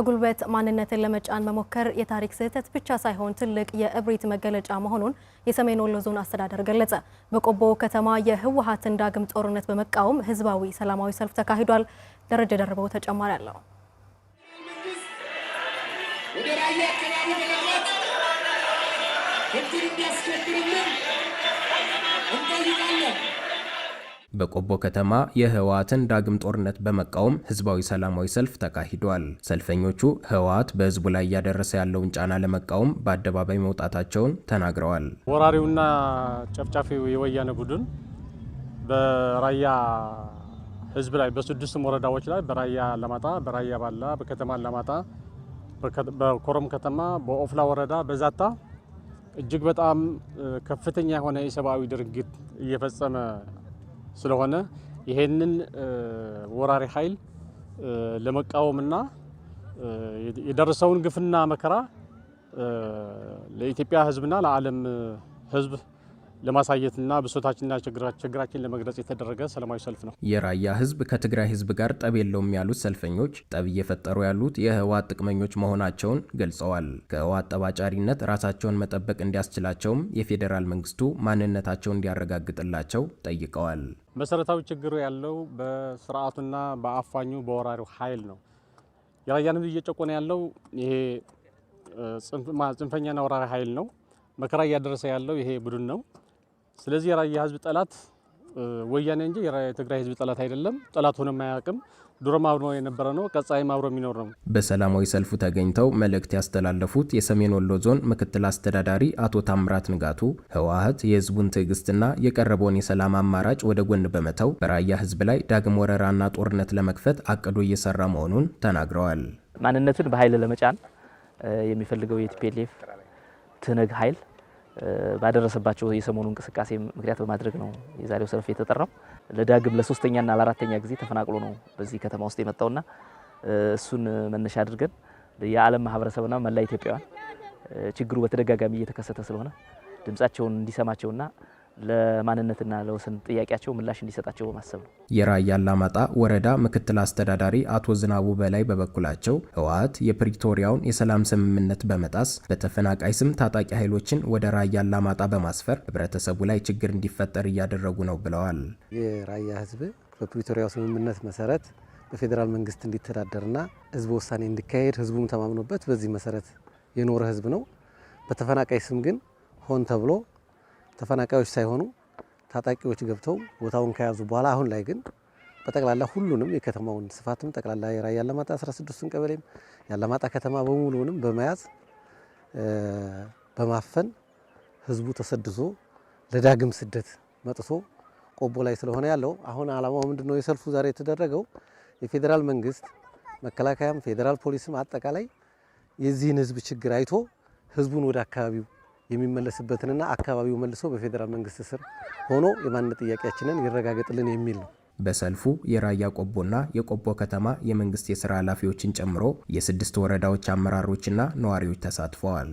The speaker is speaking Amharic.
ጉልበት ማንነትን ለመጫን መሞከር የታሪክ ስህተት ብቻ ሳይሆን ትልቅ የእብሪት መገለጫ መሆኑን የሰሜን ወሎ ዞን አስተዳደር ገለጸ። በቆቦ ከተማ የህወሓትን ዳግም ጦርነት በመቃወም ህዝባዊ ሰላማዊ ሰልፍ ተካሂዷል። ደረጀ ደርበው ተጨማሪ አለው። በቆቦ ከተማ የህወሓትን ዳግም ጦርነት በመቃወም ህዝባዊ ሰላማዊ ሰልፍ ተካሂዷል። ሰልፈኞቹ ህወሓት በህዝቡ ላይ ያደረሰ ያለውን ጫና ለመቃወም በአደባባይ መውጣታቸውን ተናግረዋል። ወራሪውና ጨፍጫፊው የወያኔ ቡድን በራያ ህዝብ ላይ በስድስት ወረዳዎች ላይ በራያ ለማጣ፣ በራያ ባላ፣ በከተማ ለማጣ፣ በኮረም ከተማ፣ በኦፍላ ወረዳ፣ በዛታ እጅግ በጣም ከፍተኛ የሆነ የሰብአዊ ድርጊት እየፈጸመ ስለሆነ ይሄንን ወራሪ ኃይል ለመቃወምና የደረሰውን ግፍና መከራ ለኢትዮጵያ ህዝብና ለዓለም ህዝብ ለማሳየትና ብሶታችንና ችግራችን ለመግለጽ የተደረገ ሰላማዊ ሰልፍ ነው። የራያ ህዝብ ከትግራይ ህዝብ ጋር ጠብ የለውም ያሉት ሰልፈኞች ጠብ እየፈጠሩ ያሉት የህወሓት ጥቅመኞች መሆናቸውን ገልጸዋል። ከህወሓት ጠባጫሪነት ራሳቸውን መጠበቅ እንዲያስችላቸውም የፌዴራል መንግስቱ ማንነታቸውን እንዲያረጋግጥላቸው ጠይቀዋል። መሰረታዊ ችግሩ ያለው በስርዓቱና በአፋኙ በወራሪው ኃይል ነው። የራያን ህዝብ እየጨቆነ ያለው ይሄ ጽንፈኛና ወራሪ ኃይል ነው። መከራ እያደረሰ ያለው ይሄ ቡድን ነው። ስለዚህ የራያ ህዝብ ጠላት ወያኔ እንጂ የትግራይ ህዝብ ጠላት አይደለም። ጠላት ሆኖ ማያውቅም። ድሮም አብሮ የነበረ ነው። ቀጣይም አብሮ የሚኖር ነው። በሰላማዊ ሰልፉ ተገኝተው መልእክት ያስተላለፉት የሰሜን ወሎ ዞን ምክትል አስተዳዳሪ አቶ ታምራት ንጋቱ ህወሓት የህዝቡን ትዕግስትና የቀረበውን የሰላም አማራጭ ወደ ጎን በመተው በራያ ህዝብ ላይ ዳግም ወረራና ጦርነት ለመክፈት አቅዶ እየሰራ መሆኑን ተናግረዋል። ማንነትን በኃይል ለመጫን የሚፈልገው የቲፒኤልኤፍ ትነግ ኃይል ባደረሰባቸው የሰሞኑ እንቅስቃሴ ምክንያት በማድረግ ነው የዛሬው ሰልፍ የተጠራው። ለዳግም ለሶስተኛና ለአራተኛ ጊዜ ተፈናቅሎ ነው በዚህ ከተማ ውስጥ የመጣውና እሱን መነሻ አድርገን የዓለም ማህበረሰብና መላ ኢትዮጵያውያን ችግሩ በተደጋጋሚ እየተከሰተ ስለሆነ ድምጻቸውን እንዲሰማቸውና ለማንነትና ለወሰን ጥያቄያቸው ምላሽ እንዲሰጣቸው በማሰብ ነው። የራያ አላማጣ ወረዳ ምክትል አስተዳዳሪ አቶ ዝናቡ በላይ በበኩላቸው ህወሓት የፕሪቶሪያውን የሰላም ስምምነት በመጣስ በተፈናቃይ ስም ታጣቂ ኃይሎችን ወደ ራያ አላማጣ በማስፈር ህብረተሰቡ ላይ ችግር እንዲፈጠር እያደረጉ ነው ብለዋል። የራያ ህዝብ በፕሪቶሪያው ስምምነት መሰረት በፌዴራል መንግስት እንዲተዳደርና ህዝብ ውሳኔ እንዲካሄድ ህዝቡም ተማምኖበት በዚህ መሰረት የኖረ ህዝብ ነው። በተፈናቃይ ስም ግን ሆን ተብሎ ተፈናቃዮች ሳይሆኑ ታጣቂዎች ገብተው ቦታውን ከያዙ በኋላ አሁን ላይ ግን በጠቅላላ ሁሉንም የከተማውን ስፋትም ጠቅላላ የራያ አላማጣ 16ን ቀበሌም የአላማጣ ከተማ በሙሉንም በመያዝ በማፈን ህዝቡ ተሰድዞ ለዳግም ስደት መጥቶ ቆቦ ላይ ስለሆነ ያለው አሁን አላማው ምንድነው? የሰልፉ ዛሬ የተደረገው የፌዴራል መንግስት መከላከያም ፌዴራል ፖሊስም አጠቃላይ የዚህን ህዝብ ችግር አይቶ ህዝቡን ወደ አካባቢው የሚመለስበትንና አካባቢው መልሶ በፌዴራል መንግስት ስር ሆኖ የማንነት ጥያቄያችንን ይረጋገጥልን የሚል ነው። በሰልፉ የራያ ቆቦና የቆቦ ከተማ የመንግስት የሥራ ኃላፊዎችን ጨምሮ የስድስት ወረዳዎች አመራሮችና ነዋሪዎች ተሳትፈዋል።